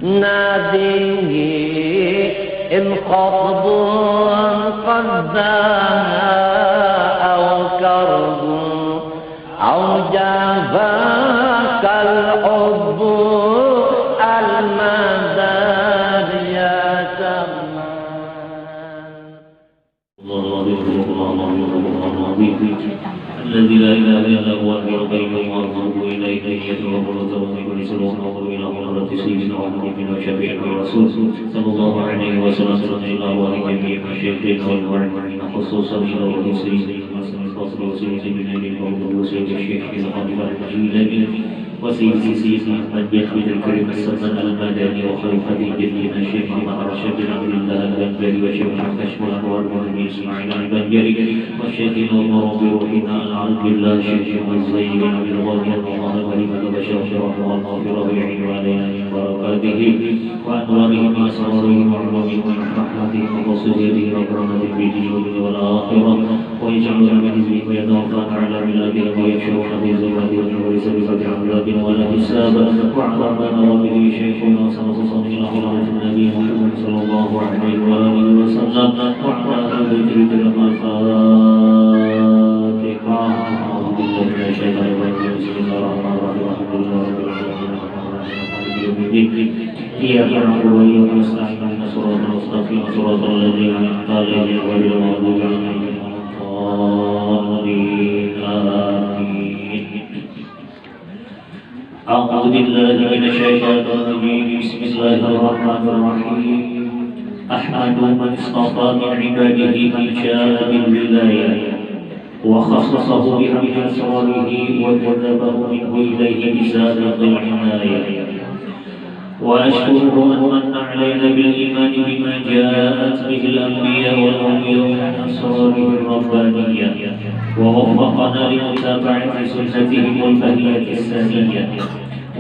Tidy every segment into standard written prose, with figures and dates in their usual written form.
ناديه إن خطب قد زاها أو كرب أو جافاك الحب المدار يا سمان. الذي لا إله إلا هو الحي القيوم وأتوب إليه يتوب وتوب ورسوله ونظر إلى حضرة سيدنا وحبيبنا وشفيعنا ورسول صلى الله عليه وسلم إلى أرواح جميع مشايخنا والمعلمين خصوصا إلى روح سيدنا حسن البصري وسيدنا القوم وسيد الشيخ الخليفة الجيلاني وسيد سيدنا أحمد بن عبد الكريم السلمان المدني وخليفة جدنا الشيخ محمد رشاد بن عبد الله البنجري وشيخ كشف الأنوار بن إسماعيل البنجري والشيخ نور بروحنا العبد بالله الشيخ الزين بن عبد الغني الله الغريب وبشر رحمه الله في ربيعه وعلينا من بركاته وأنواره وأسراره وعلومه ورحمته وخصوصيته وكرامة في الدنيا والآخرة ويجعلنا من حزبه ويتوفانا على ملته ويشرون في زمرته ونور سبيل عذاب ولا حساب وعلمنا وبه شيخنا صلى الله عليه النبي محمد صلى الله عليه وآله وسلم وعلى أهل بيته الخلفاء. أعوذ بالله من الشيطان الرجيم بسم الله الرحمن الرحيم الحمد لله رب العالمين يوم الدين إياك نعبد وإياك نستعين اهدنا الصراط المستقيم صراط الذين أنعمت عليهم غير المغضوب عليهم ولا الضالين آمين. أعوذ بالله من الشيطان الرجيم بسم الله الرحمن الرحيم. أحمد من اصطفى من عباده من شاء بالولاية وخصصه بحمد أسراره وجذبه منه إليه بسابق العناية. وأشكره أن من علينا بالإيمان بما جاءت به الأنبياء والأولياء من أسراره الربانية ووفقنا لمتابعة سنتهم البهية السامية.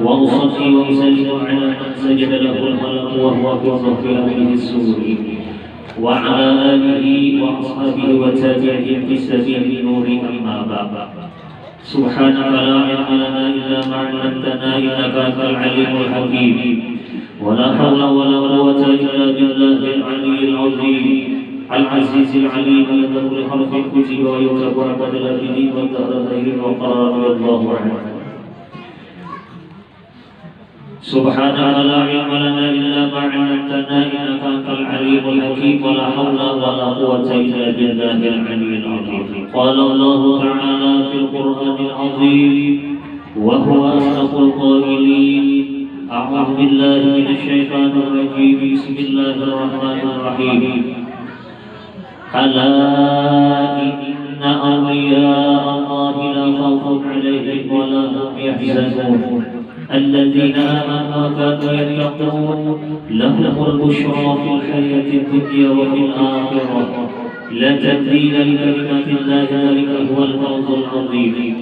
وأصلي وأسلم على من سجد له القلم وهو في صف أهله السور وعلى آله وأصحابه وتابعهم في سبيل النور أما بعد. سبحانك لا علم لنا إلا ما علمتنا إنك أنت العليم الحكيم ولا حول ولا قوة إلا بالله العلي العظيم العزيز العليم الذي بحرف كتب ويكتب عبد الأبدين والدهر خير وقرار الله عنه. سبحانك لا علم لنا إلا ما علمتنا إنك أنت العليم الحكيم ولا حول ولا قوة إلا بالله العلي العظيم. قال الله تعالى في القرآن العظيم وهو أصدق القائلين. أعوذ بالله من الشيطان الرجيم بسم الله الرحمن الرحيم. ألا إن أولياء الله لا خوف عليهم ولا هم يحزنون الذين آمنوا وكانوا يتقون لهم البشرى في الحياة الدنيا وفي الآخرة لا تبديل لكلمات الله ذلك هو الفوز العظيم.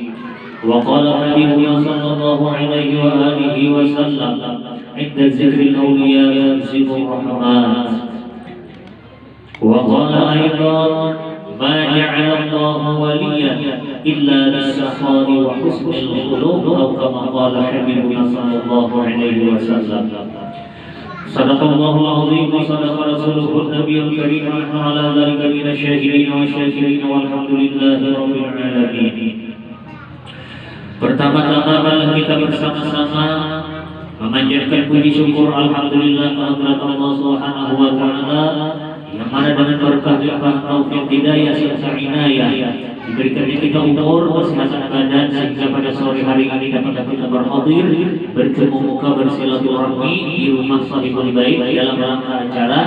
وقال حبيبنا صلى الله عليه وآله وسلم عند ذكر الأولياء ينزل الرحمات. وقال أيضا ما جعل الله وليا إلا للسخاء وحسن الخلق أو كما قال حبيبنا صلى الله عليه وسلم. صدق الله العظيم وصدق رسوله النبي الكريم ونحن على ذلك من الشاهدين والشاكرين والحمد لله رب العالمين. Pertama-tama marilah kita bersama-sama memanjatkan puji syukur alhamdulillah kehadirat Allah Subhanahu wa taala yang mana dengan berkah limpah taufik hidayah serta inayah diberikannya kita umur kesehatan badan sehingga pada sore hari ini dapat kita berhadir bertemu muka bersilaturahmi di rumah Sahibul Bait dalam rangka acara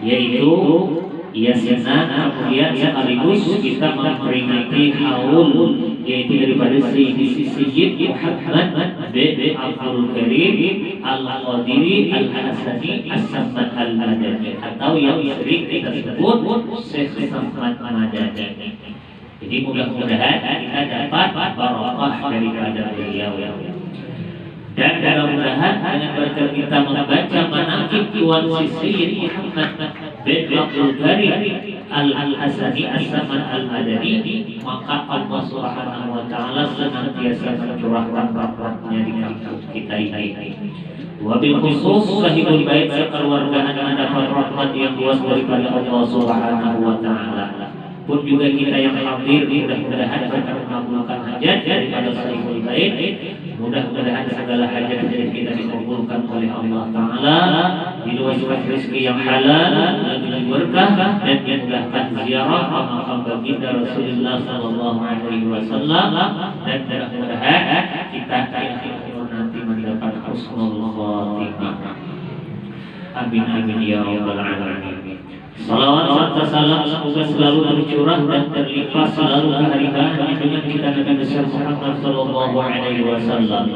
yaitu yasinan kemudian sekaligus kita memperingati haul yaitu daripada Sayyid Muhammad bin Abdul Karim Al-Qadiri Al-Hasani As-Samad Al-Madani atau yang sering kita sebut Syekh Samad Al-Madani. Jadi mudah-mudahan kita dapat barokah daripada beliau. Dan mudah-mudahan dengan berkat kita membaca manaqib Tuan Sayyid Muhammad bin Abdul Karim Al-Hasani As-Saman Al-Madani, maka Allah Subhanahu wa taala senantiasa mencurahkan rahmatnya di kampung kita ini. Wabil khusus sahibul bait sekeluargaan mendapat rahmat yang luas daripada Allah Subhanahu wa taala. Pun juga kita yang hadir, mudah-mudahan berkat mengabulkan hajat daripada sahibul bait. Mudah-mudahan segala hajat dari kita dikabulkan oleh Allah Ta'ala, diluaskan rezeki yang halal, lebih berkah, dan dimudahkan ziarah makam baginda Rasulullah Sallallahu Alaihi Wasallam, dan mudah-mudahan kita nanti mendapat husnul khatimah. Amin amin ya rabbal alamin. Salawat serta salam semoga selalu tercurah dan terlimpah selalu kehadiran dengan kita Nabi besar Muhammad Sallallahu Alaihi Wasallam.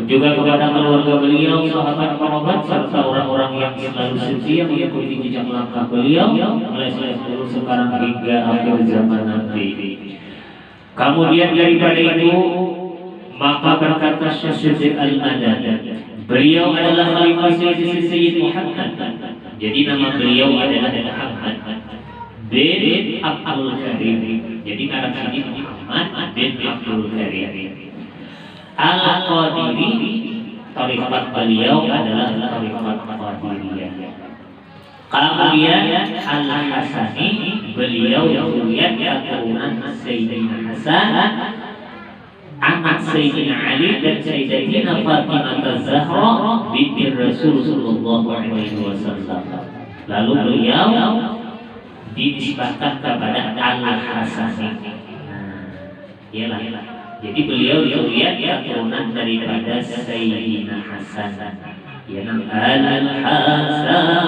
Juga kepada keluarga beliau, sahabat kerabat serta orang-orang yang selalu setia mengikuti jejak langkah beliau mulai dulu sekarang hingga akhir zaman nanti. Kemudian daripada itu, maka berkata Syekh Al-Madad, beliau adalah khalifah Sayyid Muhammad. Jadi nama beliau adalah Muhammad bin Abdul Karim. Jadi nama sini Muhammad bin Abdul Karim Al-Qadiri. Tarikat beliau adalah tarikat Qadiriyah. Kemudian Al-Hasani, beliau zuriat keturunan Sayyidina Hasan, anak Sayyidina Ali dan Sayyidatina Fatimah Az-Zahra binti Rasul sallallahu alaihi wasallam. Lalu beliau dinisbahkan kepada Al-Hasani. Iyalah. Jadi beliau zuriat keturunan daripada Sayyidina Hasan. Yang Al-Hasan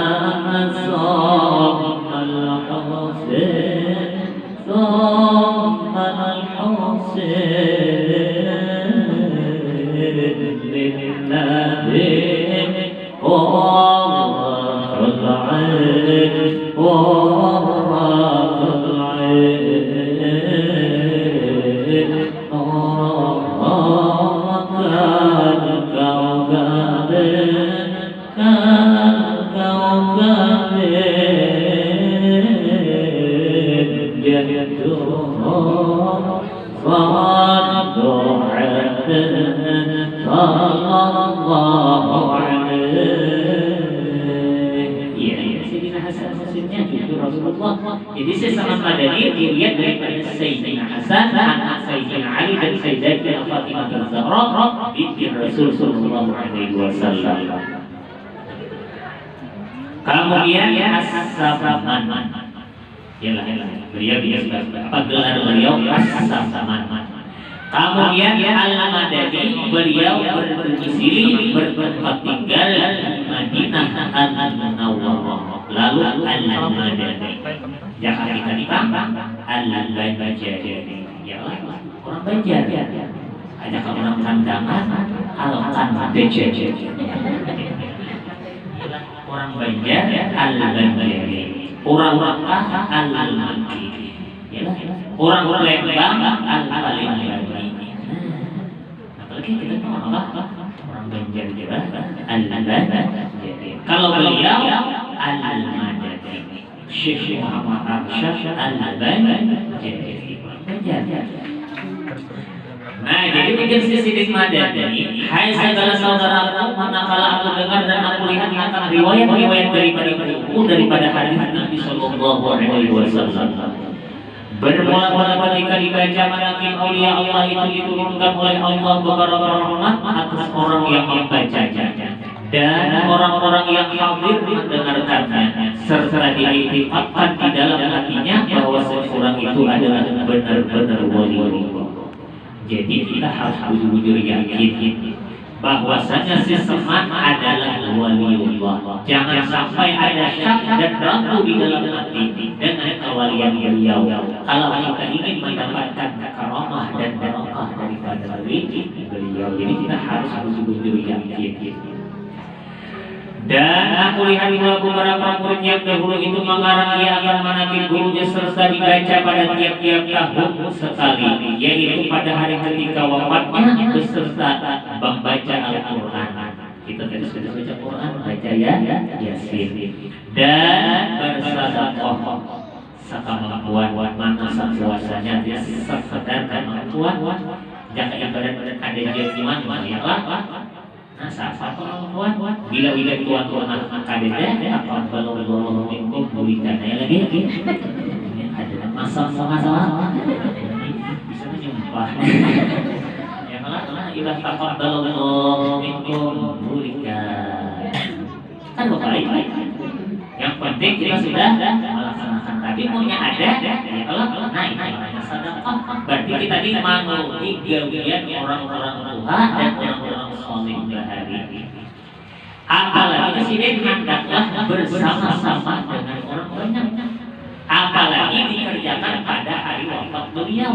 Jadi sesama Madani dilihat daripada Sayyidina Hasan, anak Sayyidina Ali dan Sayyidatina Fatimah Az-Zahra binti Rasul sallallahu alaihi wasallam. Kemudian As-Saman. Yalah, beliau biasa apa gelar beliau As-Saman. Kemudian Al-Madani, beliau berdomisili bertempat tinggal di Madinah Al-Munawwarah. Lalu Al-Madani, jangan kita ditambah Al-Bajari. Ya orang Banjar. Ajak orang kandangan Al-Bajari. Orang Banjar Al-Bajari. Orang Makkah Al-Makki. Orang Lembang Al-Bajari. Apalagi kita tahu orang Banjar juga Al-Bajari. Kalau beliau Al-Madani, Syekh Muhammad Arsyad Al-Albani. Nah, jadi pikir Syekh Madani, hai segala saudaraku, manakala aku dengar dan aku lihat tentang riwayat-riwayat daripada hadis Nabi Sallallahu Alaihi Wasallam. Bermula-mula ketika dibaca manaqib auliya Allah itu diturunkan oleh Allah beberapa rahmat atas orang yang membacanya dan orang-orang yang hadir mendengarkannya, serta diiktifatkan di dalam hatinya bahwa seorang itu adalah benar-benar wali. Jadi kita harus jujur yakin bahwasanya seseorang adalah waliullah. Jangan sampai ada syak dan ragu di dalam hati dengan kewalian beliau. Kalau kita ingin mendapatkan karamah dan barakah daripada beliau, jadi kita harus jujur yakin. Dan aku lihat beberapa murid yang dahulu itu mengarang ia akan manaqib gurunya serta dibaca pada tiap-tiap tahun sekali, yaitu pada hari ketika wafatnya beserta membaca Al-Quran. Kita tadi sudah baca Quran, baca ya Yasin dan bersedekah Sekemampuan mana sepuasanya dia sekedar kemampuan jangan ibarat ada jadian malah nah saat kemampuan bila tuan kadeda apa kalau minkum berikannya lagi ada masalah bisa menyumpah ya malah ilah taqabbalallahu minkum berikan kan baik. Yang penting kita sudah melaksanakan tadi maunya ada ya kalau nah ini namanya sedekah berarti kita dimanfaati gawian orang-orang tua dan orang-orang saleh bahari apalagi di sini hendaklah bersama-sama dengan orang banyak apalagi dikerjakan pada hari wafat beliau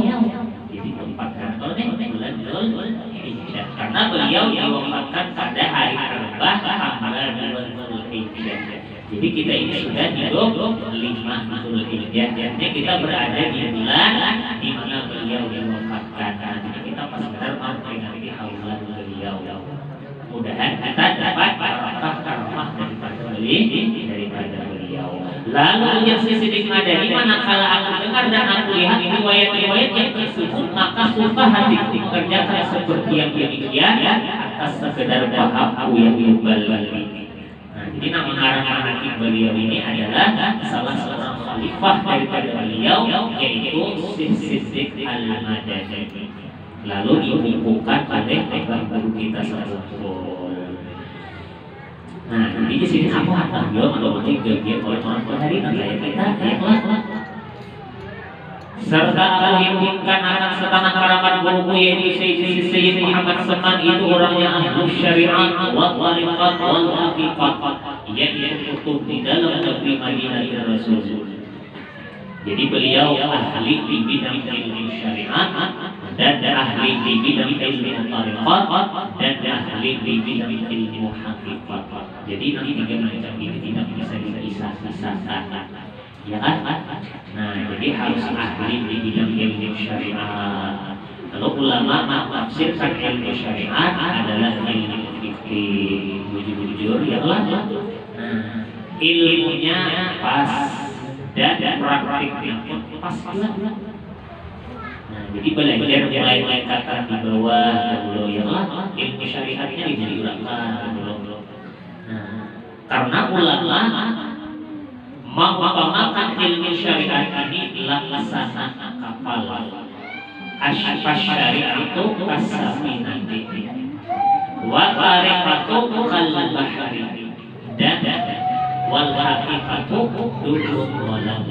jadi tempatkan oleh bulan Dzulhijjah karena beliau diwafatkan pada hari Arba'ah tanggal 2 Dzulhijjah. Jadi kita ini sudah hidup 5 Dzulhijjah. Jadi kita berada di bulan di mana beliau diwafatkan. Jadi kita pas benar memperingati haulan beliau. Mudah-mudahan kita dapat barakah karomah daripada beliau. Lalu yang sedikit madani manakala aku dengar dan aku lihat riwayat-riwayat yang tersebut maka sumpah hatiku mengerjakan seperti yang demikian atas sekedar pahamku yang dibalali. Jadi nama mengarang hati beliau ini adalah salah seorang khalifah daripada beliau yaitu Siddiq Al-Madani. Lalu dibukukan oleh guru kita sebelum. Nah, di sini apa beliau mengalami kegiatan orang hari kayak kita ya serta aku himpunkan akan setanah karamat buku yaitu Sayyid Muhammad Seman itu orangnya ahlu syariat wal tariqat wal haqiqat yang kutub di dalam negeri Madinah Rasul. Jadi beliau ahli di bidang ilmu syariat dan ahli di bidang ilmu tariqat dan ahli di bidang ilmu haqiqat. Jadi nanti tiga macam ini tidak bisa dipisah-pisahkan. Ya kan? Nah, jadi harus ahli di bidang ilmu syariat. Kalau ulama menafsirkan ilmu syariat adalah ilmu fikih, jujur ya lah. Nah, ilmunya pas dan praktiknya pas juga. Nah, jadi belajar mulai kata di bawah dulu ya lah. Ilmu syariatnya dijelaskan dulu. Nah, karena ulama mengamalkan ilmu syariat ini laksana kapal. Asy-syariat itu kasafinati. Wa tariqatu kal bahri. Dan wal haqiqatu durrun walam.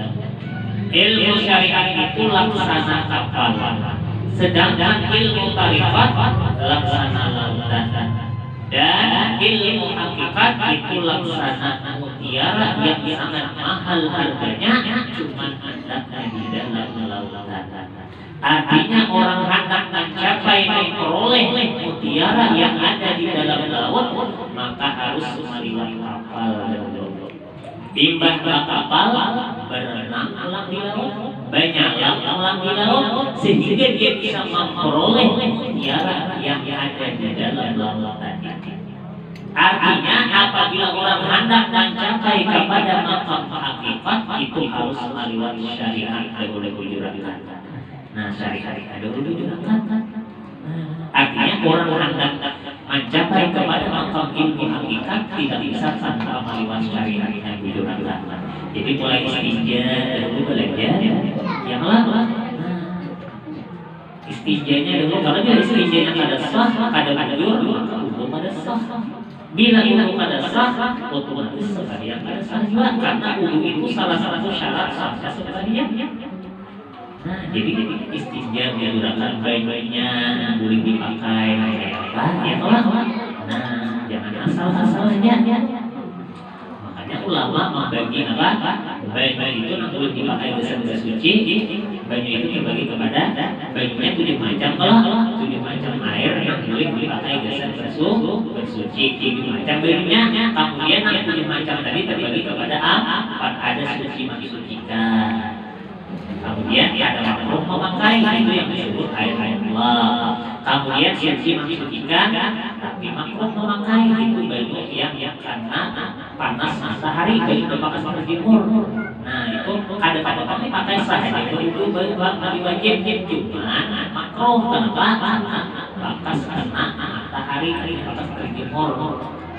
Ilmu syariat itu laksana kapal. Sedangkan ilmu tariqat laksana lautan. Dan ilmu hakikat itu laksana mutiara yang sangat mahal harganya cuma ada di dalam lautan. Artinya orang hendak mencapai memperoleh mutiara yang ada di dalam laut maka harus meliwati kapal. Timbang kapal berenang alam di laut, banyak yang alam di laut sehingga dia bisa memperoleh mutiara yang ada di dalam lautan. Artinya apabila orang hendak mencapai kepada maqam hakikat itu harus melewati syariat dahulu juragan. Nah, syariat dahulu juragan. Artinya orang hendak mencapai kepada maqam ilmu hakikat tidak bisa tanpa melewati syariat dahulu juragan. Jadi mulai istinja dahulu belajar yang lama. Istinjanya dulu karena dia istinjanya kada sah, kada manjur, maka hukum kada sah. Bila itu kada sah, otomatis sekalian kada sah juga karena wudu itu salah satu syarat sah sekalian. Nah, jadi istinja menggunakan baik-baiknya boleh dipakai apa ya Allah. Nah, jangan asal-asal saja. Makanya ulama membagi apa? Baik-baik itu nanti boleh dipakai geser-geser suci. Baju itu dibagi kepada bajunya 7 macam kalau 7 macam air yang boleh dipakai geser bersuci 7 macam bajunya kemudian 7 macam tadi terbagi kepada 4 ada suci mensucikan kemudian ada makruh memakai itu yang disebut air Allah kemudian suci mensucikan tapi makruh memakai itu baju yang karena panas matahari baju berpakas berjemur Nah itu kadang-kadang kami pakai sahaja itu lebih wajib, cuma makruh karena bakas kena matahari di atas terjemur.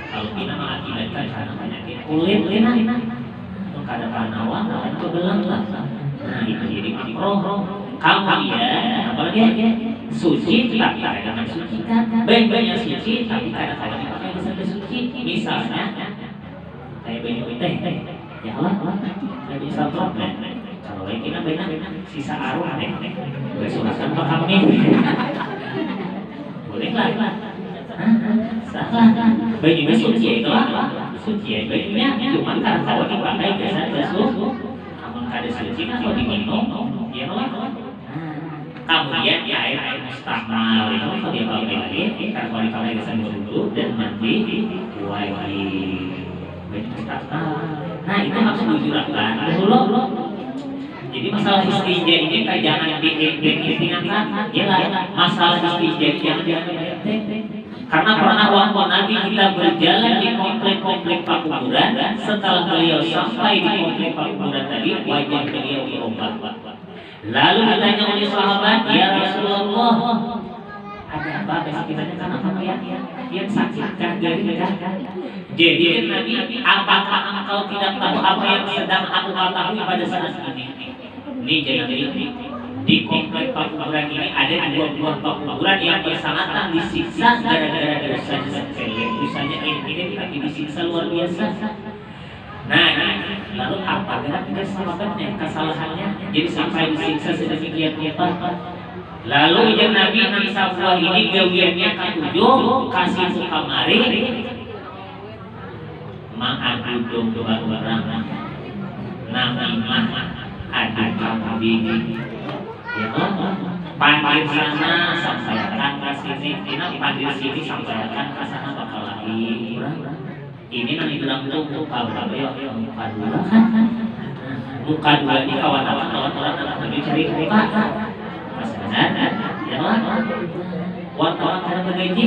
Kalau kita mengakibatkan karena penyakit kulit, itu kadang-kadang lawan kebelang lah. Nah itu jadi makruh. Kemudian apalagi ya suci tapi kadang-kadang suci kan, baik-baiknya suci tapi kadang-kadang dipakai bisa suci. Misalnya kayak baju teh, ya Allah, nggak bisa problem. Kalau lagi kita benar sisa arwah deh, bersunatan pak kami, boleh lah. Salah, bajunya suci itu lah, suci ya bajunya, cuma karena kalau dipakai biasa basuh, namun kada suci kan kalau diminum, ya Allah. Kemudian ya air mustamal itu kalau dia pakai lagi, karena kalau dipakai biasa berwudu dan mandi wajib. Nah itu harus dijurahkan dulu. Jadi masalah istinja ini kan jangan diingat-ingat. Yalah masalah istinja jangan. Karena pernah waktu Nabi kita berjalan di komplek-komplek pakuburan, setelah beliau sampai di komplek pakuburan tadi wajah beliau berubah. Lalu ditanya oleh sahabat, ya Rasulullah, ada apa bagaimana kan apa yang sakit kan jadi Nabi, apakah engkau tidak tahu apa yang sedang aku ketahui pada saat ini? Ini jadi di komplek pakuburan ini ada dua buah pakuburan yang bersangkutan disiksa gara-gara dosanya sepele. Dosanya ini tapi disiksa luar biasa. Nah, lalu apa gara-gara sahabatnya kesalahannya? Jadi sampai disiksa sedemikian rupa. Lalu ujar Nabi Sabuah ini gawiannya ketujuh kasih suka mari ma'adudum doa orang namimah adu kambing ya panggil sana sampaikan ke sini ini panggil sini sampaikan ke sana bakal lagi ini nanti bilang tuh kalau muka dua ini kawan-kawan orang lebih cari muka ya wartawan karena begaji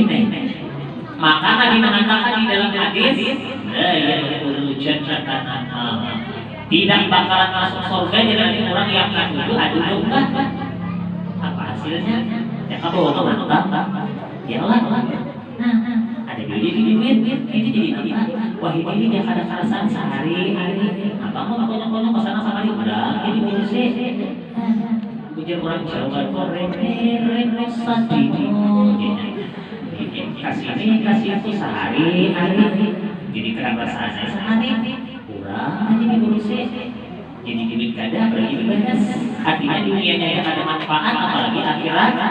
maka Nabi mengatakan di dalam hadis tidak bakalan masuk surga dari orang yang itu adu domba. Apa hasilnya? Ya kamu mantap ya Allah. Nah ada duit ini jadi apa? Wah ini dia kadang-kadang sehari-hari apa mau konyol-konyol kesana sama dia udah ini bisnis ujian orang Jawa keren sadino kasih itu sehari-hari jadi kerabasaan sehari kurang jadi ngurusin jadi duit kada bagi beres artinya dunianya yang ada manfaat apalagi akhiratnya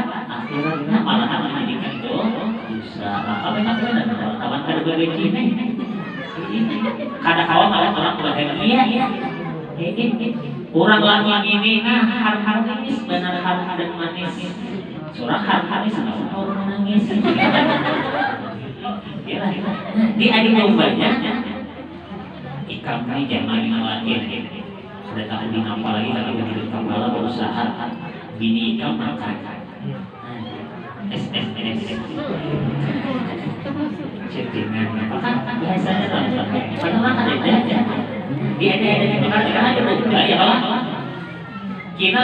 malah menjadikan itu bisa apa benar kawan kada begaji kada kawan malah orang bahagia orang lagi ini harmonis benar harmonis dan manis surah harmonis orang menangis di adu dombanya ikam ini jangan ngalahin sudah tahu di apa lagi kalau di kepala berusaha bini ikam makan SSS chattingan apakah biasanya padahal ada dia ada di mana ya Allah kita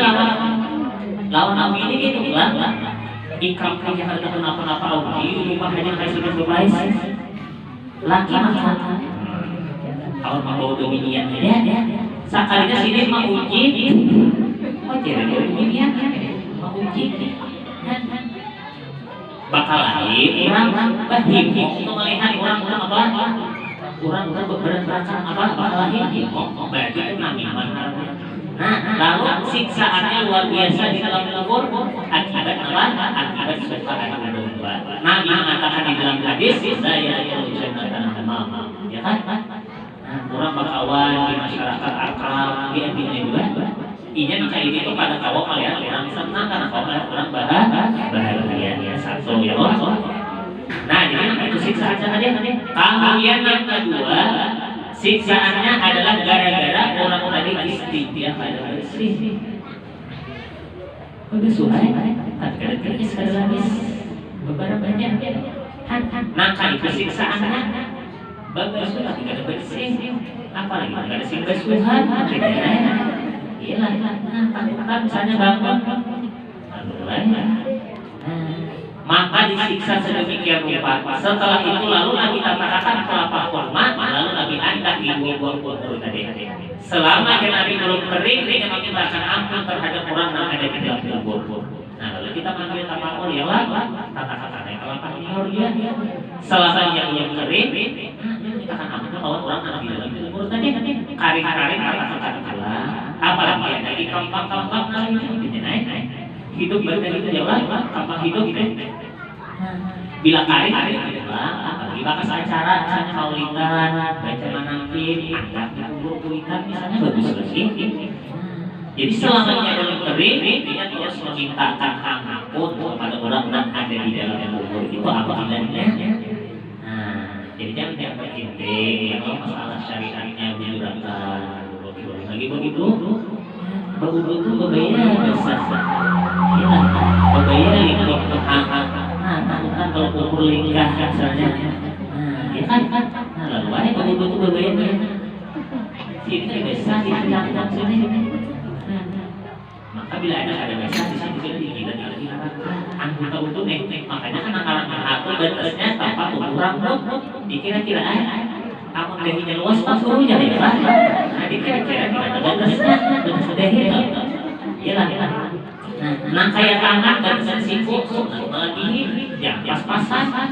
lawan Abi ini gitu lah ikam kerja kalau kenapa-napa Abi rumah hanya kasih surprise laki makan kalau mau dominian ya sekalinya sini mau uji jadi dominian mau uji bakal lagi orang bahimo untuk melihat orang-orang apa orang-orang berantakan apa lagi berarti itu namiman. Nah lalu siksaannya luar biasa di dalam kubur akibat apa? Akibat suka adu domba. Nabi mengatakan di dalam hadis saya jannatan mama ya kan? Orang berkawan di masyarakat akrab dia juga inya dicari itu pada kawan melihat orang senang karena kawan melihat orang bahagia satu ya Allah. Nah jadi itu siksaan saja. Kemudian yang kedua siksaannya adalah gara-gara orang tadi istinja pada bersih. Udah suai, kadang-kadang sekali lagi beberapa banyak. Nah itu siksaannya bagus lah tidak ada bersih, apalagi tidak ada singgah Tuhan, iya lah, takutkan misalnya bangun, maka disiksa sedemikian rupa. Setelah itu lalu Nabi katakan kelapa kurma, lalu Nabi hendak dibuang-buang kubur tadi. Selama Nabi belum kering, dia makin merasa ampun terhadap orang yang ada di dalam kubur. Nah, lalu kita panggil tamakul ya lah, kata-kata yang kelapa liur dia. Selama yang belum kering, kita akan ampun bahwa orang yang di dalam kubur tadi. Kari-kari kata-kata pula, apalagi ada di kampang-kampang lain itu naik. Hidup badan itu ya lah, tanpa hidup itu. Bila kari apalagi bakas acara, misalnya maulidan, baca manakib, adat kubur kuitan, misalnya bagus lagi. Jadi selamanya belum kering, dia terus memintakan ampun kepada orang-orang ada di dalam kubur itu apa adanya. Jadi jangan dianggap penting, masalah syariatnya diurangkan. Lagi begitu. Begitu itu berbeda besar. Ya, berbeda lingkup takutkan kalau kubur lingkah misalnya. Ya kan? Nah, lalu aja begitu itu berbeda. Sini besar di belakang sini. Maka bila ada besar di sini kita anggota utuh makanya kan akaran aku batasnya tanpa kurang dikira-kira aku dehinya luas pas gurunya ya kan? Nah dikira-kira gimana batasnya batas dehi iyalah. Nah kayak tangan batas siku lagi yang pas-pasan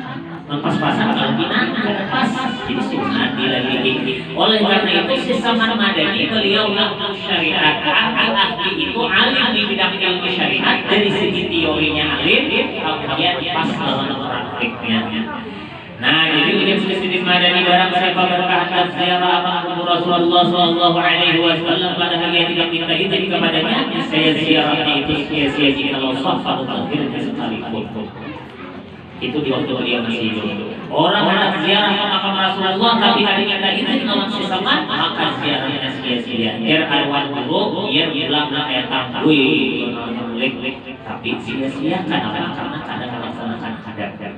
pas-pasan kalau binang pas jadi sunat lagi. Oleh karena itu sesama Madani beliau mengaku syariat ahli itu alim di bidang ilmu syariat dari segi teorinya alim kemudian pas dalam praktiknya. Nah jadi ujian sedikit Madani barang siapa berkehendak ziarah kubur Rasulullah Sallallahu Alaihi Wasallam pada hari yang kita izin kepadanya saya ziarahnya itu sia-sia jika Allah sahfah akhirnya sekalipun. Itu di waktu beliau masih hidup. Orang ziarah ke makam Rasulullah tapi hari kita izin lawan sesama maka ziarahnya sia-sia. Biar arwah dulu, biar bilang kayak tangguh, tapi sia-sia karena kadang melaksanakan adat.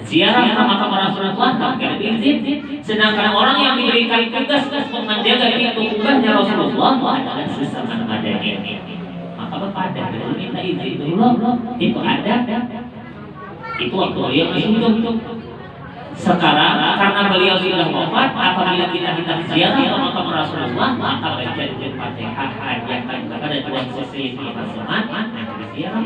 Ziarah ke makam Rasulullah tapi ada izin. Sedangkan orang yang diberikan tugas untuk menjaga pintu kubahnya Rasulullah adalah sesama Madani. Maka berpada dulu minta izin dulu. Itu ada. Itu waktu beliau masih hidup. Sekarang karena beliau sudah wafat, apabila kita hendak ziarah ke makam Rasulullah, maka baca Fatihah hajatan kepada Tuhan Sesi Muhammad, ziarah.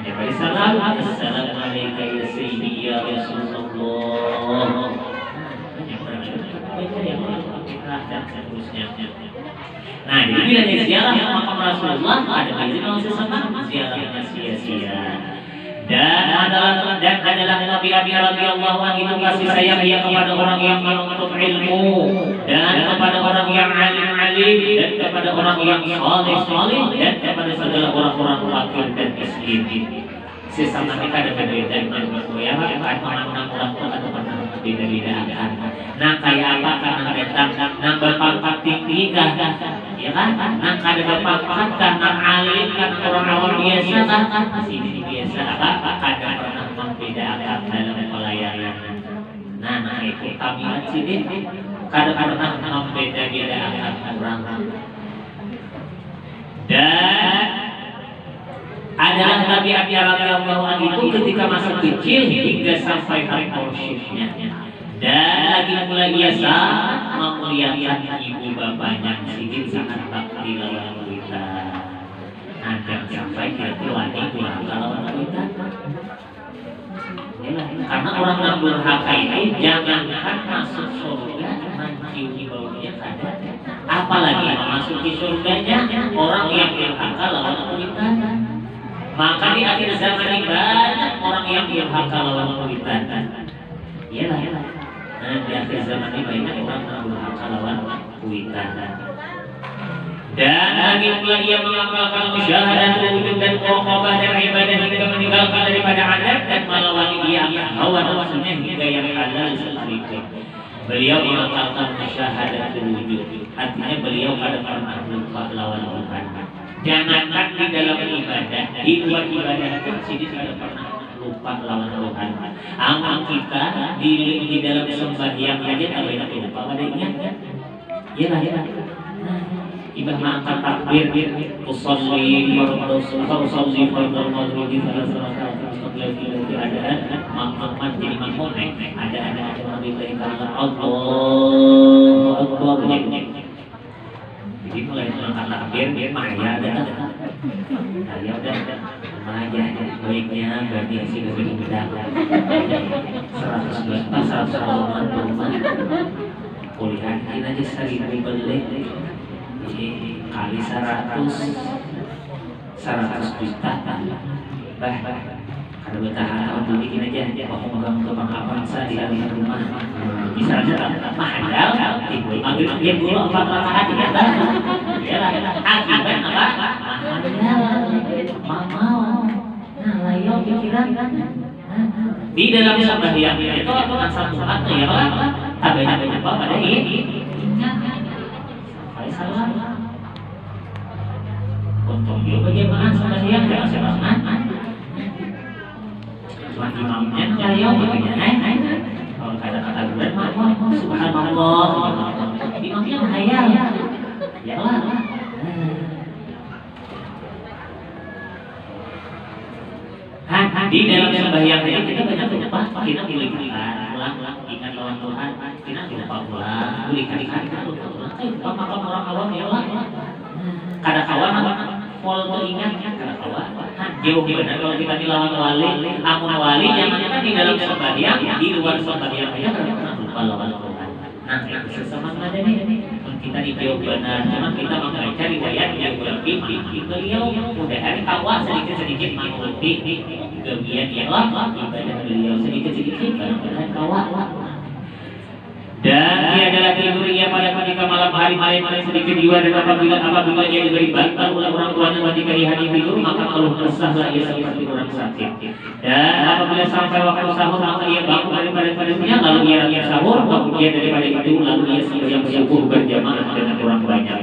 Daripada salam, Assalamualaikum ya Sayyidi ya Rasulullah. Dan seterusnya. Nah, jadi bila ziarah ke makam Rasulullah, ada izin Allah sesama ziarahnya sia-sia. Dan adalah Nabi radhiyallahu anhu itu kasih sayang dia kepada orang yang menuntut ilmu dan kepada orang yang alim dan kepada orang yang saleh dan kepada segala orang-orang fakir dan miskin. Sesama kita ada perbedaan ya orang atau beda-beda akan. Nah kayak apa karena datang nambah pangkat tinggi kah? Ya kan? Nah kada berpangkat karena alim kan orang awam biasa kan? Sini biasa apa? Kada pernah membedakan dalam pelayanan. Nah itu tabiat sini kada pernah membeda-bedakan orang. Dan adalah Nabi radhiyallahu anhu itu ketika masih kecil hingga sampai al-mursyidnya. Dan lagi pula ia memuliakan ibu bapaknya sedikit sangat bakti lawan kita. Nah, jangan sampai kita wanita lawan kita. Karena orang yang durhaka itu jangankan masuk surga menciumi baunya kada. Apalagi memasuki surganya orang yang durhaka lawan kita. Maka di akhir zaman ini banyak orang yang durhaka lawan kita. Iyalah. Nah, di akhir zaman ini banyak orang yang durhaka lawan kita. Dan lagi pula ia mengamalkan musyahadah wujud dan muraqabah dan ibadah hingga meninggalkan daripada adat dan melawan dia hawa nafsunya hingga yang halal sekalipun. Beliau mengamalkan musyahadah wujud, artinya beliau pada pernah lupa lawan Tuhan. Jangankan di dalam ibadah, di luar ibadah pun sini tidak pernah lupa. lupa lawan Tuhan. Amal kita di dalam sembahyang aja tak banyak lupa pada ingat kan? Iyalah. Ibadah mengangkat takbir, usolli fardhu maghrib ada makmum jadi makmum ada lebih baik karena Allahu Akbar. Jadi mulai mengangkat takbir maya ada. Ya udah aja baiknya berarti isi lebih mudah 100 rumah kuliah aja 1000 beli jadi kali 100 juta bah ada bertahan tahun dulu bikin aja mau megang ke bangsa di dalam rumah bisa aja mahal timbul maghrib dia dulu 4 rakaat ya lah akibat apa mahal nah layo pikiran di dalam sembahyang itu bukan satu kata ya lah tak banyak apa pada ini salah untuk dia bagaimana sembahyang jangan semangat imamnya layo begini kalau kata-kata bulan subhanallah imamnya hayal ya lah di dalam sembahyang ini kita banyak lupa kita ulang ingat lawan Tuhan kita lupa ulang kali-kali kita lupa ulang makam orang awam ya lah kada kawan pol ingat kada kawan jauh benar kalau kita dilawan wali amun wali yang kan di dalam sembahyang di luar sembahyang aja karena lupa lawan Tuhan nah sesama aja nih kita dijauh benar cuma kita membaca riwayat yang lebih beliau mudah-mudahan kawan sedikit mengerti kegiatan yang lama ibadah beliau sedikit mudah-mudahan kawan dan dia adalah tidurnya pada ketika malam hari malam sedikit jiwa dan apabila dia diberi bantal oleh orang tuanya ketika di hari tidur maka keluh kesahlah ia seperti orang sakit dan apabila sampai waktu sahur maka ia bangun daripada tidurnya lalu ia lagi sahur kemudian daripada itu lalu ia siap subuh berjamaah dengan orang banyak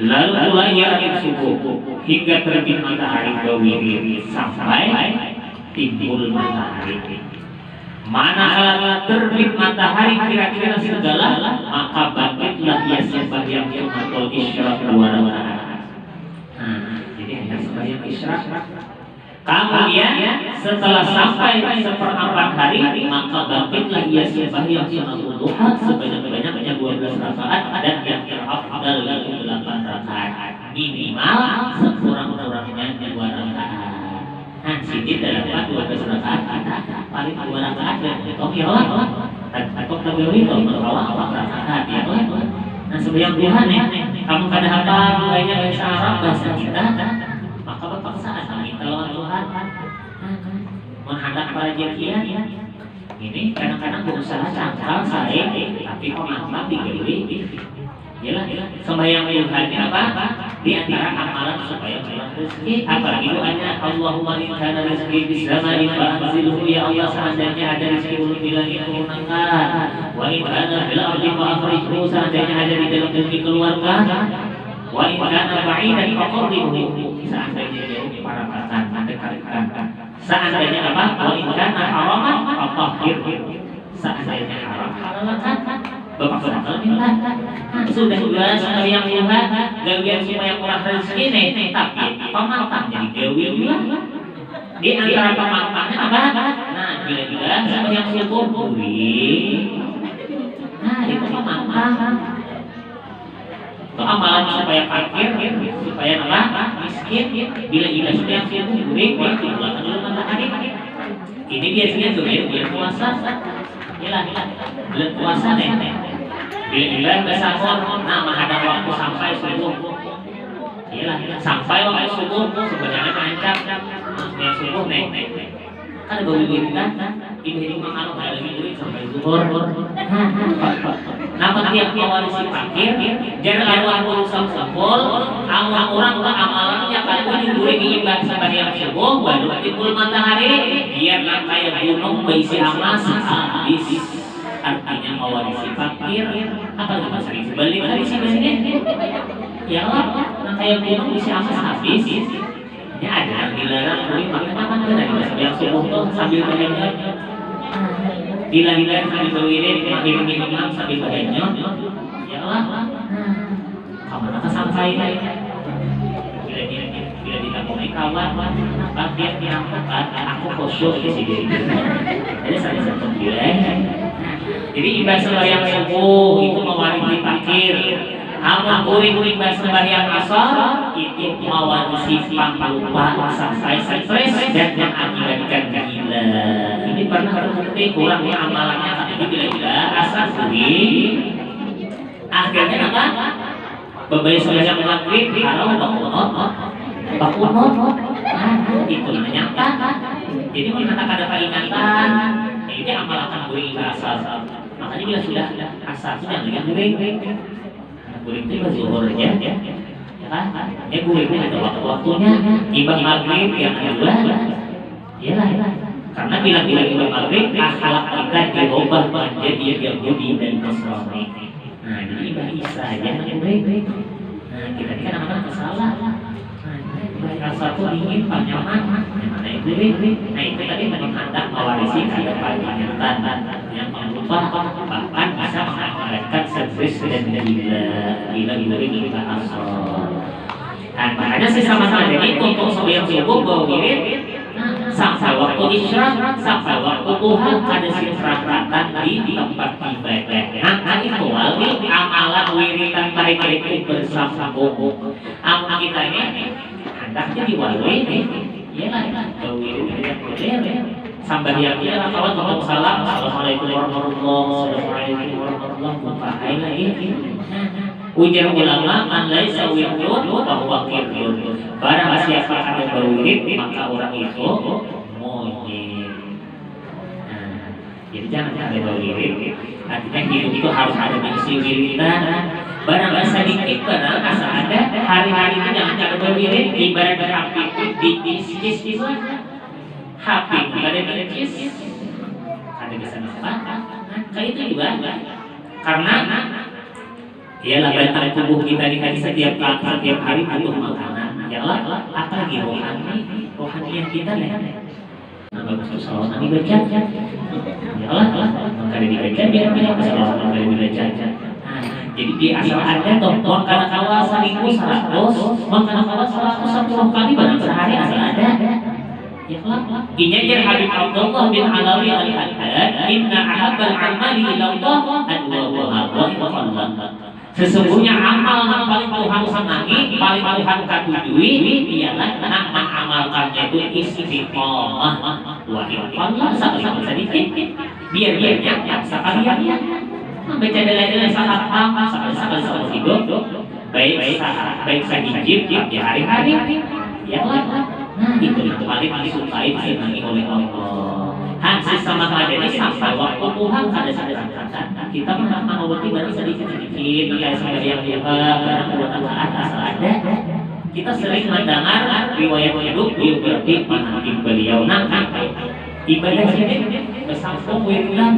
lalu mulai ia lagi subuh hingga terbit matahari berwirir sampai timbul matahari. Manakala terbit matahari kira-kira segala maka bangkitlah ia sembahyang sunnatul isyraq 2 rakaat. Jadi hanya sembahyang isyraq. Kemudian setelah sampai 1/4 hari maka bangkitlah ia sembahyang sunnatul duha sebanyak-banyaknya 12 rakaat dan yang terafdal 8 rakaat minimal sekurang-kurangnya 2 rakaat. Sidin dapat 12 rakaat paling 2 rakaat kok ya lah kok tahu itu awal rakaat ya lah nah sebelum Tuhan kamu kada hafal mulainya bahasa Arab bahasa kita maka berpaksaan minta lawan Tuhan menghadap para jariah ini kadang-kadang berusaha cangkal saya tapi kok mantap digali Yalah, sembahyang Tuhan apa? Di antara amalan supaya banyak rezeki. Apalagi doanya Allahumma in kana rizqi bis zamani fa'anzilhu ya Allah seandainya ada rezeki ulun di langit turunkan. Wa in kana fil ardi fa'akhrijhu seandainya ada di dalam bumi keluarkan. Wa in kana ba'idan faqribhu seandainya jauh diparahkan dekatkan. Seandainya apa? Wa in kana haraman fatahhir. Seandainya haram halalkan. Bapak sudah minta sudah juga yang Tuhan gawian supaya murah rezeki nih tapi pemantang jadi gawi juga di antara pemantangnya apa? Nah bila yang syukur nah itu pemantang itu amalan supaya fakir supaya apa? Miskin bila sudah yang syukur wah dibulakan dulu matahari ini biasanya juga bulan puasa bulan puasa nih bila besar nah ada waktu sampai subuh sampai waktu subuh sebenarnya mancap yang subuh nih kan ada begitu kan ibu mengaluh ada minggu sampai zuhur nama tiap awal si fakir jangan lalu urusan sepul orang ke amalannya kalau diberi ibadah sebanyak subuh baru timbul matahari biar kayak gunung berisi amas habis artinya awal si fakir apa nama sering balik dari sini ya lah kayak gunung berisi amas habis Ya ada yang dilarang boleh makanya kan benar yang subuh tuh sambil berhenti. Dilarang sambil berwirid, imam sambil berhenti. Ya Allah. Kamu nak sampai bila ditemui kawan, dia bilang aku khusyuk di sini. Jadi saya satu bilang. Jadi ibadah sembahyang subuh itu mewarisi takbir. Amal guring sembahyang asar itu mewarisi lupa sampai stres dan mengakibatkan gila. Ini pernah terbukti kurangnya amalannya tapi bila asar guring akhirnya apa? Beberapa sembahyang maghrib kalau bakunot itu menyangka. Jadi mengatakan ada peringatan. Ini amalan guring asar. Makanya bila sudah asar sudah jangan guring. Guring itu masih zuhurnya, ya kan? Guring itu ada waktu-waktunya. Ibadah maghrib yang kedua, iyalah. Karena bila ibadah maghrib, akhlak kita dirubah menjadi Yahudi dan Nasrani. Nah, jadi ibadah Isa jangan guring. Nah, kita kan anak-anak salah. Rasa itu dingin, nyaman, mana itu guring. Nah, itu tadi menandang mewarisi kehidupan yang lupa bahkan bisa mengakibatkan stres dan gila asal. Makanya sama-sama jadi untuk sembahyang subuh berwirid sampai waktu isyarat sampai waktu Tuhan ada sifratan di tempat ibadah. Nah itu wali amalan wiridan baik itu bersambung. Amal kita ini hendaknya diwali iyalah berwirid sambahyang dia kawan ngomong salam assalamualaikum warahmatullahi wabarakatuh. Ujar ulama man laisa wirdun bahwa kirdun. Barang siapa ada berwirid maka orang itu monyet. Jadi jangan ada berwirid. Artinya hidup itu harus ada mengisi wiridan. Barang sedikit barang asal ada hari-hari itu jangan ada berwirid. Ibarat api di kis HP ada di kis ada bisa apa? Kayak itu juga karena ialah batang tubuh kita dikasih setiap hari butuh makanan. Ya Allah, apalagi rohani kita nih. Nah, bagus soal ini baca. Ya Allah, maka dibaca biar soal maka dibaca. Jadi di asal ada toh karena kalau selingkuh 100, maka kalau 110 kali barang sehari asal ada. Ya Allah, injil Habib Abdullah bin Alawi al-Haddad, inna ahabbal amali ila Allah adwaha. Sesungguhnya amal yang paling Tuhan senangi, paling Tuhan katujui ialah mengamalkannya itu istiqomah. Wa Allah sekali sedikit, biar sekalian membaca dalil sahabat sekali hidup, baik sahijib di hari-hari. Ya Allah, nah itu paling disukai disenangi oleh Allah. Hansi sama kadang sampai waktu Tuhan ada sadar kita menghormati barang sedikit-sedikit kayak sembahyang barang buat asal ada. Kita sering mendengar riwayat hidup biografi panahin beliau nanti ibadah sini bersambung wiridan.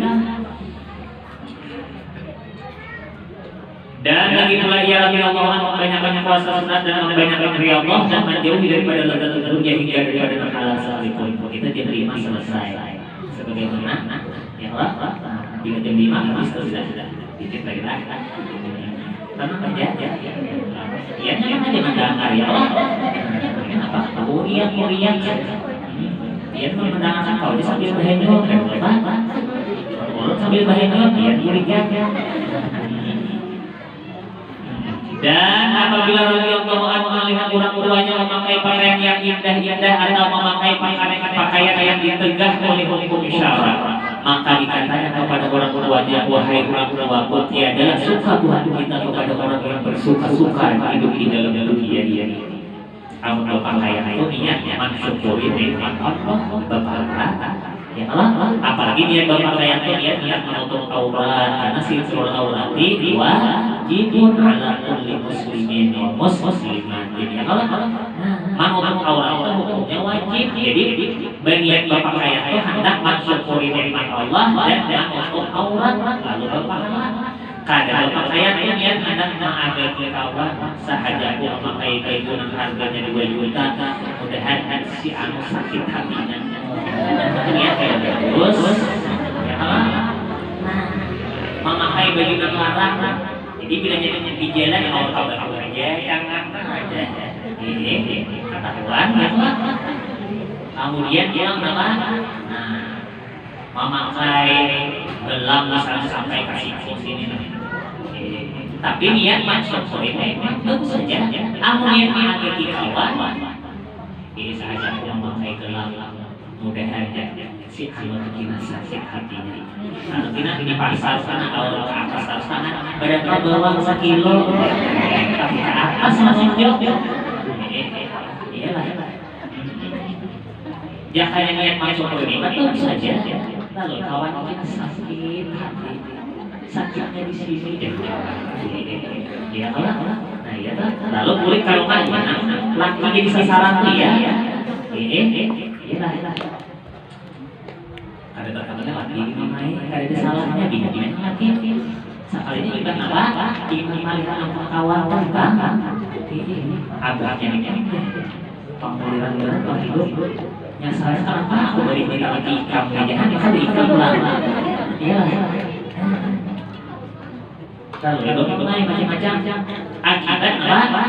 Dan lagi pula ia Allah banyak-banyak puasa sunat dan banyak-banyak ria Allah dan menjauhi daripada lezat dunia hingga daripada berhala sekalipun kita diterima selesai. Sebagaimana ya Allah bila jam 5 habis sudah dikit lagi tenang aja ya jangan aja mendengar ya Allah apa kurian dia mendengarkan kau dia sambil berhenjol kan apa sambil berhenjol dia kurian. Dan apabila radhiyallahu anhu melihat orang tuanya memakai pakaian yang indah-indah atau memakai pakaian yang ditegah oleh hukum syara, maka dikatakan kepada orang tuanya, wahai orang tuaku, tiadalah suka Tuhan kita kepada orang yang bersuka-suka hidup di dalam dunia ini. Amal pakaian itu niatnya mensyukuri nikmat Allah Bapa. Ya Allah, apalagi dia berpakaian itu niat menutup aurat karena sitrul aurati wajibun ala kulli muslimin wa muslimatin. Ya Allah, menutup aurat itu hukumnya wajib. Jadi berniat berpakaian itu hendak mensyukuri nikmat Allah dan menutup aurat lalu berpahala. Kadang pakaian niat hendak mengagak kawan sahaja aku memakai baju yang harganya 2 juta, mudahan si anu sakit hatinya. Niat kayak terus, ya memakai baju yang larang. Jadi bila jadi di jalan mau tahu aja, jangan aja. Ini ketahuan ya Pak. Kemudian bilang apa? Nah, memakai gelang misalnya sampai kasih sini. Tapi niat macam ini bagus saja. Amun yang ada di kawan, ini saja memakai gelang mudah aja. Si kalau kita sakit hatinya. Kalau kita di pasar sana kalau ke atas sana, berapa bawang 1 kilo, tapi ke atas masih jauh. Iyalah. Ya kayak niat macam ini betul saja. Lalu kawan kita sakit hati. Sakitnya di sini ya Allah. Nah ya lalu kulit kalau laki jadi sasaran dia iyalah ada terkadang laki dimai ada salahnya bingung laki sekali ini juga apa dimai kawan bang abahnya penguliran berat hidup yang saya apa aku beri lagi kamu jangan itu diikat ulang iyalah. Lalu mulai macam-macam akibat apa?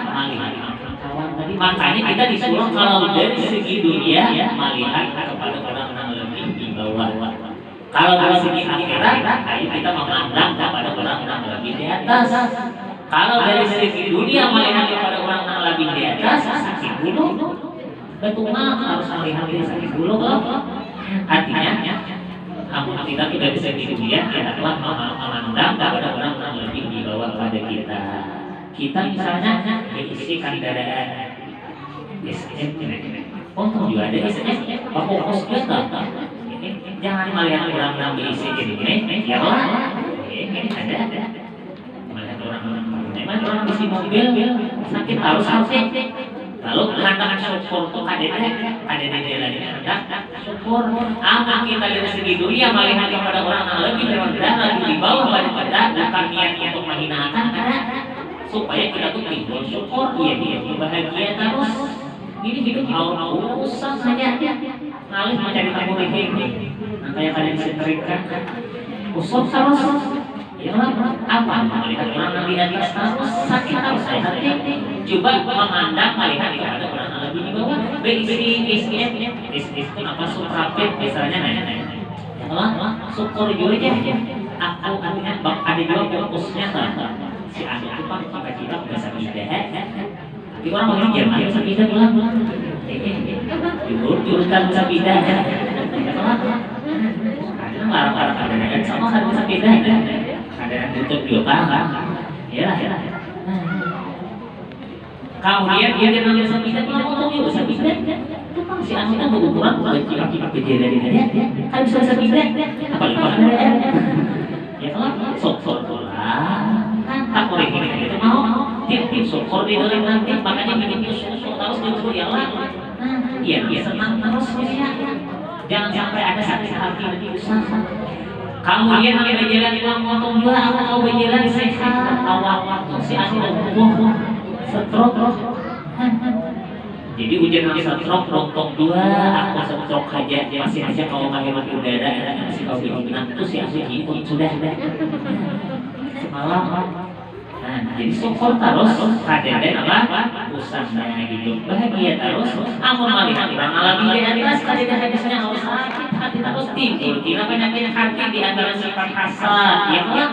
Kawan tadi makanya kita disuruh kalau dari segi dunia melihat kepada orang yang lebih di bawah. Kalau dari segi akhirat, ayo kita memandang kepada orang yang lebih di atas. Kalau dari segi dunia melihat kepada orang yang lebih di atas, sakit dulu. Betul harus melihat diri sakit dulu. Artinya namun kita tidak bisa di dunia adalah memandang kepada orang yang lebih di bawah pada kita. Kita misalnya berisi kendaraan SM, untung juga ada SM, fokus kita. Jangan melihat orang yang berisi ini, ya Allah, ini ada. Melihat orang berisi mobil sakit harus sakit. Lalu hendak syukur tuh ada di jalan hendak syukur. Apa kita dari segi dunia melihat kepada orang yang lebih rendah, lebih di bawah pada kita, bukan niat untuk menghinakan, supaya kita tuh timbul syukur, iya bahagia terus. Ini hidup Allah usah saja, ngalih mencari tamu ini, kayak kalian disetrika, usah terus. Ya apa melihat orang yang di atas terus sakit harus hati. Coba memandang melihat kepada orang yang lebih di bawah. BISIS itu apa suprapit misalnya Allah syukur juga aku artinya ada juga fokusnya si anak itu pak kita bisa pindah. Tapi orang mau Jerman bisa pindah pulang. Juruskan bisa pindah. Ada larang-larang ada sama harus bisa pindah. Ada yang tutup juga ya. Kemudian dia namanya sabida pulang untung juga sabida. Si anu kan berukuran kira-kira kejadian dia kan bisa sabida. Apalagi kalau ya kalau sok kan tak boleh itu mau tip sokor di dalam nanti makanya bikin susu terus jujur ya lah. Iya dia senang terus ya. Jangan sampai ada sakit hati di usaha. Kemudian dia berjalan di dalam motor juga, aku mau berjalan sehat. Awal-awal si anu lumpuh, stroke. Jadi hujan yang stroke, rontok 2, aku stroke aja, masih aja kalau menghirup udara, masih kau bilang itu si anu gitu sudah. Semalam. Nah, jadi syukur terus, kadang apa? Usahanya hidup bahagia terus. Aku melihat orang alami di atas, kadang hadisnya harus sakit hati terus timbul. Kira penyakit hati di antara sifat hasad, ya kan?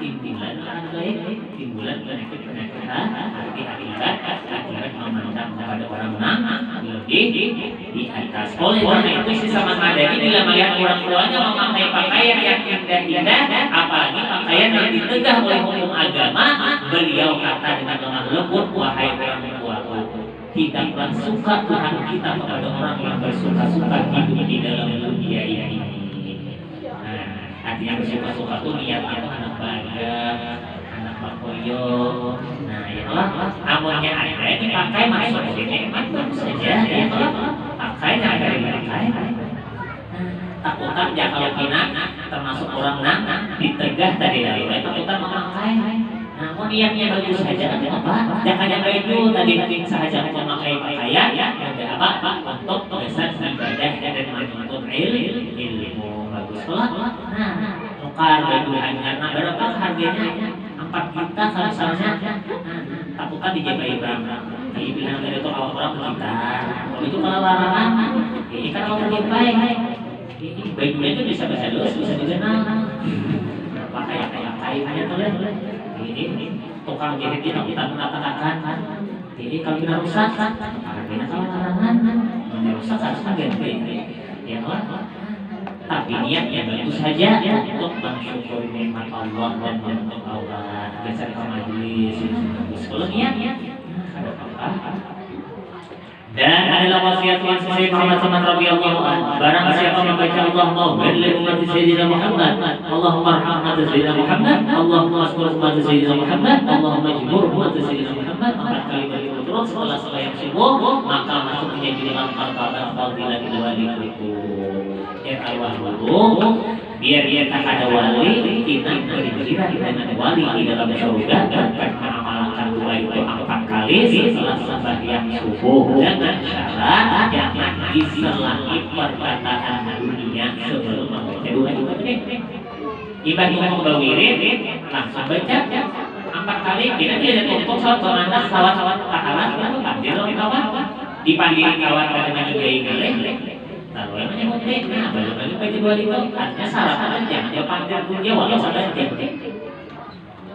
Timbulan orang baik, timbulan penyakit hati akibat memandang kepada orang lebih di atas. Oleh karena itu si sama Madani bila melihat orang tuanya memakai pakaian yang indah-indah, apalagi pakaian yang ditegah oleh hukum agama, beliau kata dengan lemah lembut, wahai orang tuaku, tidaklah suka Tuhan kita kepada orang yang bersuka-suka hidup di dalam dunia ini. Artinya bersuka-suka itu niatnya anak bahagia, anak bakoyo. Nah ya Allah, amunnya ada dipakai masuk sini, bagus saja ya Allah. Pakai yang ada dipakai. takutan ya kalau kina termasuk orang ditegah tadi lalu takutan memakai. Namun niatnya bagus saja apa? Jangan baju tadi saja memakai pakaian ada apa? Untuk dasar ibadah dan menuntut ilmu bagus pula. Tukar baju hanya berapa harganya? 4 juta misalnya. Takutan dijabai berapa? Bilang dari itu orang kita. Itu kalau larangan, ini kan kalau terjempai. Bajunya itu bisa halus, bisa dikenal. Kayak kainnya tuh ini tukang jahit kita mengatakan ini kalau kita rusak harganya kalau larangan rusak harus ganti ya kan. Tapi niatnya bagus saja untuk mensyukuri nikmat Allah dan menuntut Allah geser ke majelis kalau niatnya ada apa. Dan adalah wasiat Sayyidina Muhammad radhiyallahu anhu. Barang siapa membaca Allahumma barik umat Sayyidina Muhammad, Allahumma arham umat Sayyidina Muhammad, Allahumma askur umat Sayyidina Muhammad, Allahumma jibur umat Sayyidina Muhammad, 4 kali berturut-turut setelah yang subuh, maka masuk menjadi dalam martabat fadilah wali itu. Biar dia tak ada wali, kita bergembira dengan wali di dalam surga dan mengamalkan dua itu 4 kali setelah sembahyang subuh dengan syarat jangan diselangi perkataan dunia sebelum membaca dua itu. Ibadah membawa wirid langsung baca 4 kali. Kita tidak tutup salat bermandas salawat taharat lalu takbir kawan dipanggil kawan dengan gaya-gaya. Lalu yang menyebut nah bagi-bagi baju dua itu artinya syaratnya jangan dipanggil dunia walau sadar tidak.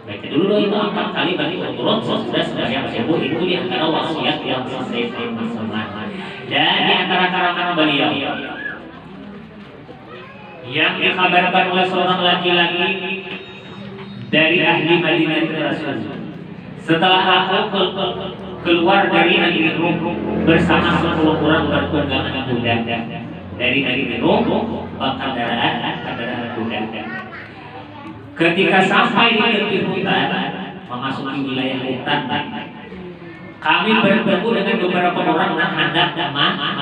Baca dulu itu 4 kali bagi berturut sudah sembahyang subuh itu di antara wasiat yang selesai bersama. Dan di antara karangan beliau yang dikabarkan oleh seorang laki-laki dari ahli Madinah Rasul. Setelah aku keluar dari negeri Rum bersama 10 orang bertunggangan kuda dari negeri Rum kendaraan kuda. Ketika sampai di tepi hutan, memasuki wilayah hutan, kami bertemu dengan beberapa orang yang hendak menyamar,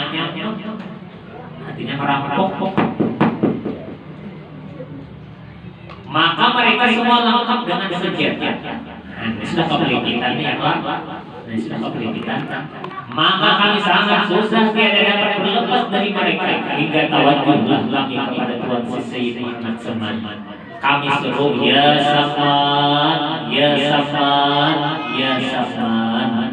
artinya merampok. Maka mereka semua lengkap dengan senjata. Sudah kepelikitan ya Pak. Sudah kepelikitan. Maka kami sangat susah tiada dapat berlepas dari mereka hingga tawaddulah lagi kepada Tuhan Sayyid Muhammad Seman. Kami seru ya Saman, ya Saman, ya Saman.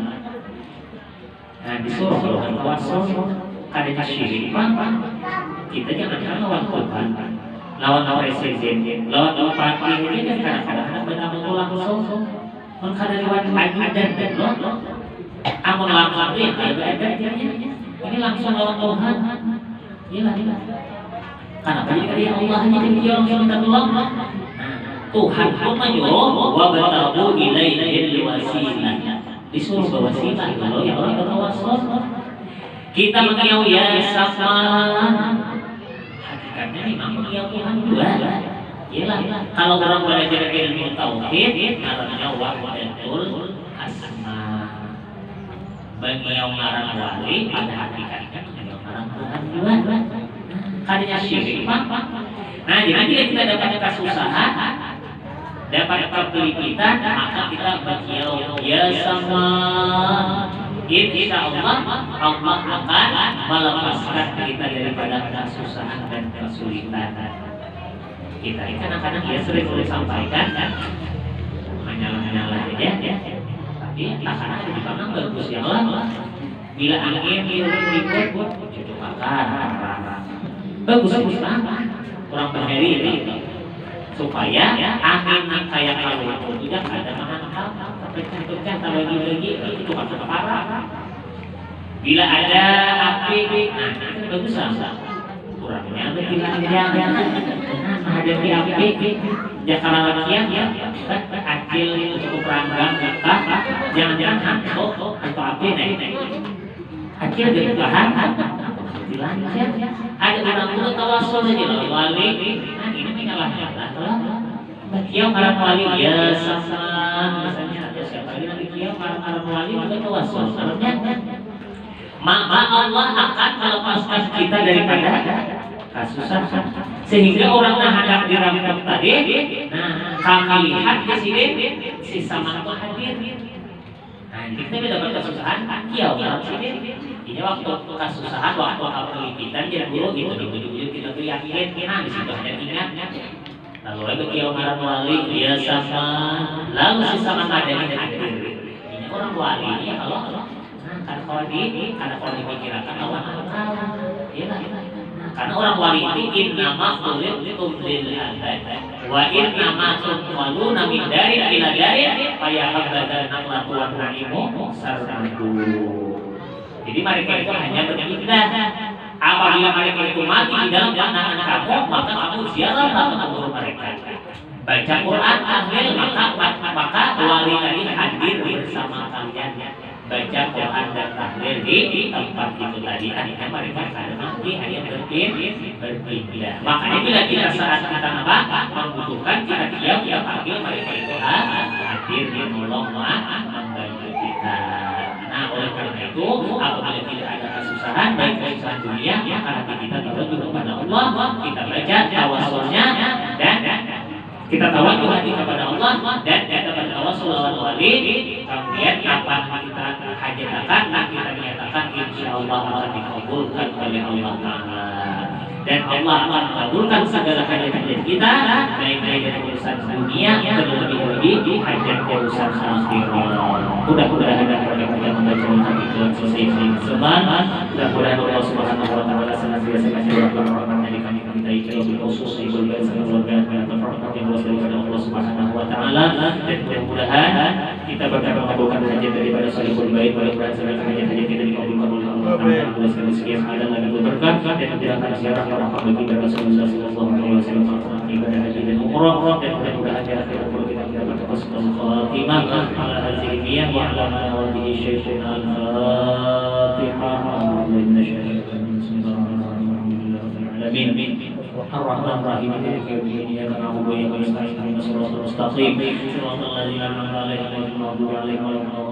Nah disuruh melakukan tawasul karena syirik Pak. Kita jangan lawan Tuhan, lawan presiden, lawan bupati ini kan kadang-kadang benar-benar langsung. Maka dari wajib dan lo, amun langsung itu ada ini langsung lawan Tuhan. Iyalah. Karena dari Allah hanya dia langsung minta tolong. Tuhan pun menyuruh wa batabu ilaihi wasilah. Disuruh berwasilah kalau ya orang bertawassul. Kita mengiau ya Saman. Hakikatnya memang mengiau Tuhan juga. Iyalah, kalau orang belajar ilmu tauhid, namanya wahdatul asma. Bagi yang ngarang wali, pada hakikatnya menjadi ngarang Tuhan juga. Karena syirik, Pak. Nah, jadi kita dapat kesusahan, dapat kesulitan, maka kita berkiau ya sama. Insya Allah akan melepaskan kita daripada kesusahan dan kesulitan. Kita ini kadang-kadang ya sering sampaikan kan menyala-nyala aja ya. Tapi takaran di belakang bagus ya Allah. Bila angin ribut cucuk bakar bagus banget. Kurang bahari ini supaya angin kayak kalau itu tidak ada menghantam pecah-pecah lagi itu bakal parah. Bila ada api nah itu bagus lah. Kurangnya lebih lanjang menghadapi api Jakarta lakian ya acil cukup ranggang jangan-jangan hantu atau api naik acil jadi bahan dilancar ada orang tua tawasul saja loh wali nah ini menyalahnya kiam para wali ya sama misalnya ada siapa lagi nanti kiam para wali juga tawasul sebenarnya maka Allah akan melepaskan kita daripada kesusahan. Sehingga orang hendak dirampok tadi, nah kami lihat di sini si Saman itu hadir. Nah kita dapat kesusahan, kiau dalam sini. Ini waktu kesusahan, waktu kelimpitan dia guru itu di kita tuh yakin, nah di situ hanya ingat. Lalu lagi kiau ngaran wali, dia Saman, lalu si Saman ada yang hadir. Ini orang wali ini kalau karena kalau dipikirkan Allah karena orang wali itu innama khuliqtum lil abad wa innama tunqaluna min darin ila darin fayahabbadan naqlatuan rahimu sarmadu. Jadi mereka itu hanya berpindah. Apabila mereka itu mati di dalam pandangan kamu, maka kamu ziarahlah ke kubur mereka. Baca Quran tahlil, maka wali tadi hadir bersama kalian. Baca Quran dan tahlil di tempat itu tadi, akhirnya mereka akan mati hanya berpindah. Makanya bila kita saat kita membutuhkan, kita panggil mereka itu hadir menolong membantu kita. Nah oleh karena itu, apabila tidak ada kesusahan baik kesusahan dunia, maka kita berdoa kepada Allah, kita baca tawasulnya dan kita tawasul hati kepada Allah dan kita bertawasul lawan wali. Kemudian kapan kita hajatkan, kita menyatakan insya Allah akan dikabulkan oleh Allah Taala. Dan Allah akan mengabulkan segala hajat kita, baik hajat urusan dunia, terlebih-lebih hajat urusan akhirat. Mudah-mudahan kita membaca hati Tuhan selesai seman. Mudah-mudahan Allah Subhanahu Wa Taala senantiasa kasih rahmat dari kami kita khusus ibu dan keluarga dan rahmat yang luas daripada Allah Subhanahu Wa Taala. Dan mudah-mudahan kita berkah mengabulkan hajat daripada salihul bait, mudah-mudahan segala hajat kita dikabulkan oleh Allah Taala. Tuliskan rezeki yang halal dan berkah dan mudahkan ziarah rahmat bagi Rasulullah sallallahu alaihi wasallam ibadah haji dan umrah. Dan mudah-mudahan di akhir umur kita dapat husnul khatimah ala hadhihi niyyah wa ala ma wadihi syaikhuna al-Fatihah. Bismillahirrahmanirrahim. الرحمن الرحيم مالك يوم الدين إياك نعبد وإياك نستعين اهدنا الصراط المستقيم صراط الذين أنعمت عليهم غير المغضوب عليهم ولا الضالين.